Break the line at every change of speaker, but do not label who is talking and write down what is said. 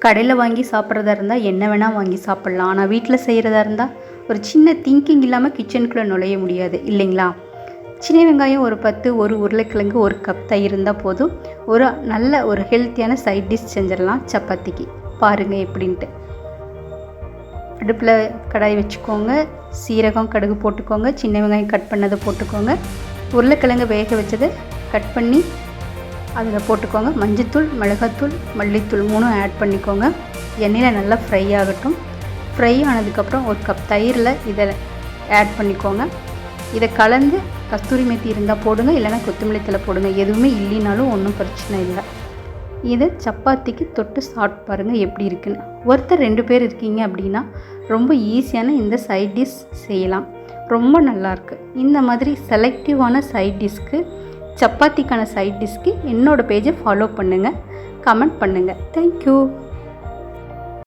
கடையில் வாங்கி சாப்பிட்றதா இருந்தால் என்ன வேணால் வாங்கி சாப்பிட்லாம். ஆனால் வீட்டில் செய்கிறதா இருந்தால் ஒரு சின்ன திங்கிங் இல்லாமல் கிச்சனுக்குள்ளே நுழைய முடியாது இல்லைங்களா? சின்ன வெங்காயம் ஒரு 10, ஒரு உருளைக்கிழங்கு, ஒரு கப் தயிர் இருந்தால் போதும். ஒரு நல்ல ஒரு ஹெல்த்தியான சைட் டிஷ் செஞ்சிடலாம் சப்பாத்திக்கு. பாருங்கள் எப்படின்ட்டு. அடுப்பில் கடாய் வச்சுக்கோங்க. சீரகம், கடுகு போட்டுக்கோங்க. சின்ன வெங்காயம் கட் பண்ணதை போட்டுக்கோங்க. உருளைக்கிழங்கு வேக வச்சதை கட் பண்ணி அதில் போட்டுக்கோங்க. மஞ்சத்தூள், மிளகாத்தூள், மல்லித்தூள் 3 ஆட் பண்ணிக்கோங்க. எண்ணெயில் நல்லா ஃப்ரை ஆகட்டும். ஃப்ரை ஆனதுக்கப்புறம் ஒரு கப் தயிரில் இதை ஆட் பண்ணிக்கோங்க. இதை கலந்து கஸ்தூரி மேத்தி இருந்தால் போடுங்க, இல்லைனா கொத்தமல்லி தழை போடுங்க. எதுவுமே இல்லைனாலும் ஒன்றும் பிரச்சனை இல்லை. இதை சப்பாத்திக்கு தொட்டு சாப்பிட்டு பாருங்கள் எப்படி இருக்குன்னு. ஒருத்தர் 2 பேர் இருக்கீங்க அப்படின்னா ரொம்ப ஈஸியான இந்த சைட் டிஷ் செய்யலாம். ரொம்ப நல்லாயிருக்கு. இந்த மாதிரி செலக்டிவான சைட் டிஷ்க்கு, சப்பாத்திக்கான சைட் டிஷ்க்கு என்னோடய பேஜை ஃபாலோ பண்ணுங்கள், கமெண்ட் பண்ணுங்கள். தேங்க்யூ.